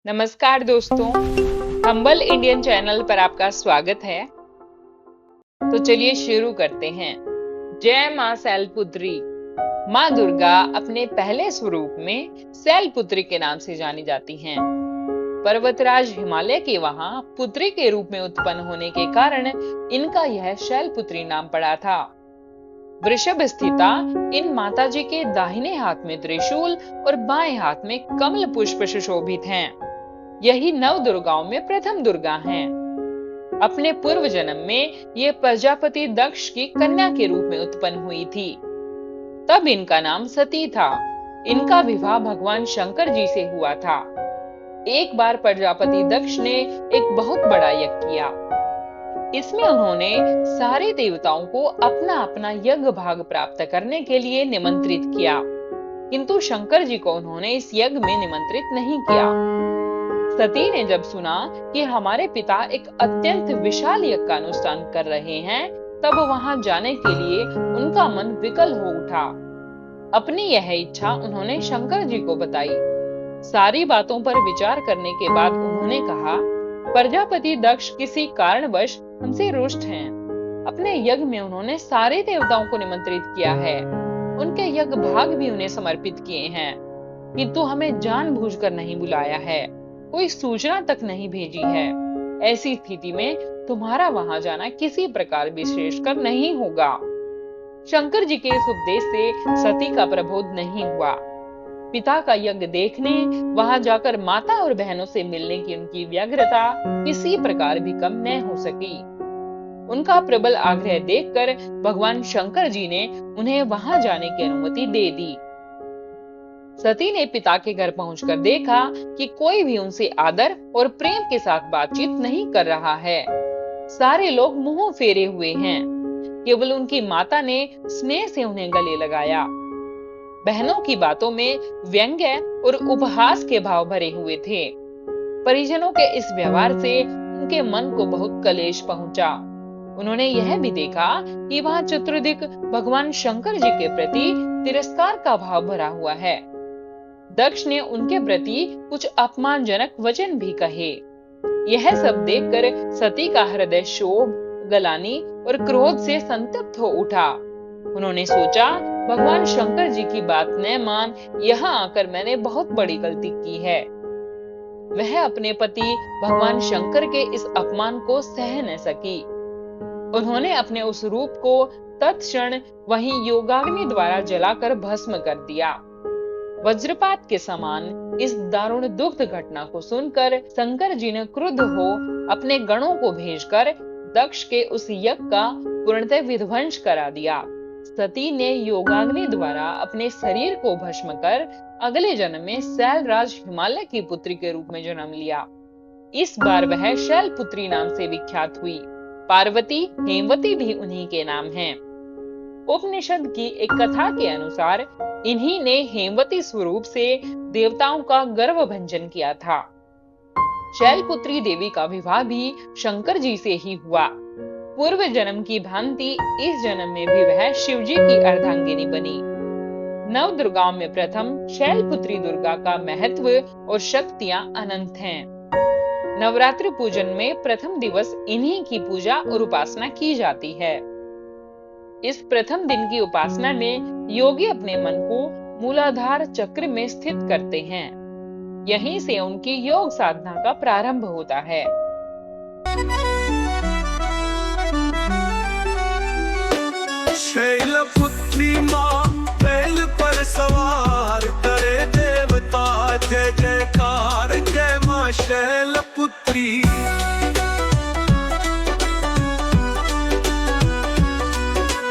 नमस्कार दोस्तों, humble Indian channel पर आपका स्वागत है। तो चलिए शुरू करते हैं। जय मां शैलपुत्री। मां दुर्गा अपने पहले स्वरूप में शैलपुत्री के नाम से जानी जाती हैं। पर्वतराज हिमालय के वहां पुत्री के रूप में उत्पन्न होने के कारण इनका यह शैलपुत्री नाम पड़ा था। वृषभ स्थिता इन माताजी के दाहिने हाथ में त्रिशूल और बाएं हाथ में कमल पुष्प सुशोभित हैं। यही नव दुर्गाओं में प्रथम दुर्गा हैं। अपने पूर्व जन्म में ये प्रजापति दक्ष की कन्या के रूप में उत्पन्न हुई थी। तब इनका नाम सती था। इनका विवाह भगवान शंकर जी से हुआ था। एक बार प्रजापति दक्ष ने एक बहुत बड़ा यज्ञ किया। इसमें उन्होंने सारे देवताओं को अपना अपना यज्ञ भाग प्राप्त करने के लिए निमंत्रित किया, किंतु शंकर जी को उन्होंने इस यज्ञ में निमंत्रित नहीं किया। सती ने जब सुना कि हमारे पिता एक अत्यंत विशाल यज्ञ का अनुष्ठान कर रहे हैं, तब वहां जाने के लिए उनका मन विकल हो उठा। अपनी यह इच्छा उन्होंने शंकर जी को बताई। सारी बातों पर विचार करने के बाद उन्होंने कहा, प्रजापति दक्ष किसी कारणवश हमसे रुष्ट हैं। अपने यज्ञ में उन्होंने सारे देवताओं को निमंत्रित किया है, उनके यज्ञ भाग भी उन्हें समर्पित किए हैं, किंतु हमें जानबूझकर नहीं बुलाया है, कोई सूचना तक नहीं भेजी है। ऐसी स्थिति में तुम्हारा वहां जाना किसी प्रकार विशेषकर नहीं होगा। शंकर जी के इस उपदेश से सती का प्रबोध नहीं हुआ। पिता का यज्ञ देखने, वहां जाकर माता और बहनों से मिलने की उनकी व्यग्रता किसी प्रकार भी कम न हो सकी। उनका प्रबल आग्रह देखकर भगवान शंकर जी ने उन्हें वहां जाने की अनुमति दे दी। सती ने पिता के घर पहुंचकर देखा कि कोई भी उनसे आदर और प्रेम के साथ बातचीत नहीं कर रहा है। सारे लोग मुंह फेरे हुए हैं। केवल उनकी माता ने स्नेह से उन्हें गले लगाया। बहनों की बातों में व्यंग्य और उपहास के भाव भरे हुए थे। परिजनों के इस व्यवहार से उनके मन को बहुत कलेश पहुंचा। उन्होंने यह भी देखा कि वहां चतुर्दिक भगवान शंकर जी के प्रति तिरस्कार का भाव भरा हुआ है। दक्ष ने उनके प्रति कुछ अपमानजनक वचन भी कहे। यह सब देखकर सती का हृदय क्षोभ, गलानी और क्रोध से संतप्त हो उठा। उन्होंने सोचा, भगवान शंकर जी की बात न मान यहाँ आकर मैंने बहुत बड़ी गलती की है। वह अपने पति भगवान शंकर के इस अपमान को सह न सकी। उन्होंने अपने उस रूप को तत्क्षण वहीं योगाग्नि द्वारा जलाकर भस्म कर दिया। वज्रपात के समान इस दारुण दुग्ध घटना को सुनकर शंकर जी ने क्रुद्ध हो अपने गणों को भेजकर दक्ष के उस यज्ञ का पूर्णतः विध्वंस करा दिया। सती ने योगाग्नि द्वारा अपने शरीर को भस्म कर अगले जन्म में शैलराज हिमालय की पुत्री के रूप में जन्म लिया। इस बार वह शैलपुत्री नाम से विख्यात हुई। पार्वती, हेमवती भी उन्हीं के नाम हैं। उपनिषद की एक कथा के अनुसार इन्हीं ने हेमवती स्वरूप से देवताओं का गर्व भंजन किया था। शैलपुत्री देवी का विवाह भी शंकर जी से ही हुआ। पूर्व जन्म की भांति इस जन्म में भी वह शिव जी की अर्धांगिनी बनी। नव दुर्गाओं में प्रथम शैलपुत्री दुर्गा का महत्व और शक्तियां अनंत हैं। नवरात्रि पूजन में प्रथम दिवस इन्हीं की पूजा और उपासना की जाती है। इस प्रथम दिन की उपासना में योगी अपने मन को मूलाधार चक्र में स्थित करते हैं। यहीं से उनकी योग साधना का प्रारंभ होता है। शैलपुत्री मां बैल पर सवार करे देवता, जय जयकार जय मां शैलपुत्री।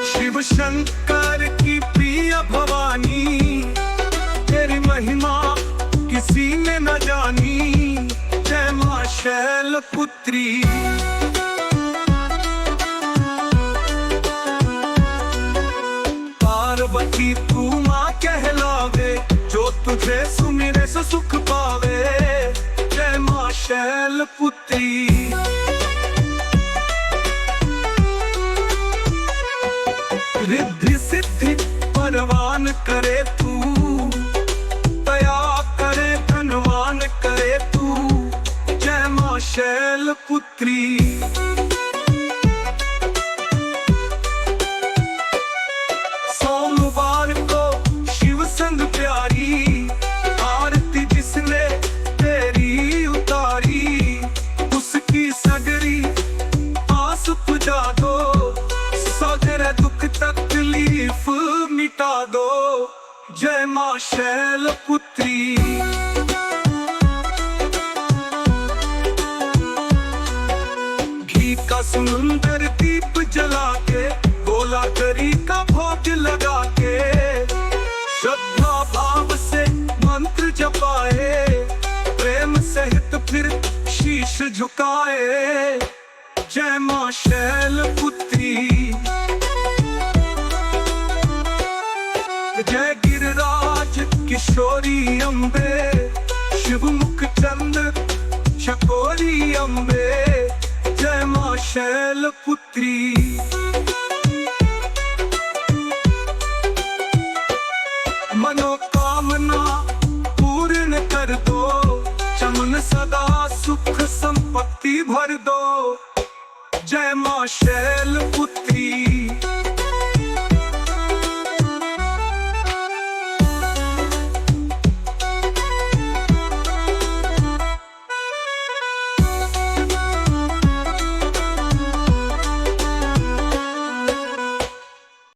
शिव शंकर की प्रिय भवानी, तेरी महिमा किसी ने न जानी, जय मां शैलपुत्री। पार्वती तू मां कहलावे, जो तुझे सुमिरे सो सुख पावे, जय मां शैलपुत्री। रिद्धि सिद्धि परवान करे तू, दया करे धनवान करे तू, शैलपुत्री। सोमवार को शिव संग प्यारी, आरती जिसने तेरी उतारी, उसकी सगरी आस पुजा दो, सगरे दुख तकलीफ मिटा दो। जय मां शैलपुत्री। घी का सुंदर दीप जला के, गोला करी का भोग लगा के, श्रद्धा भाव से मंत्र जपाए, प्रेम सहित फिर शीश झुकाए। जय मां शैलपुत्री। जय गिरिराज किशोरी अम्बे, शिव मुख चंद्र चकोरी अम्बे। जय मां शैलपुत्री। मनोकामना पूर्ण कर दो, चमन सदा सुख संपत्ति भर दो। जय मां शैलपुत्री।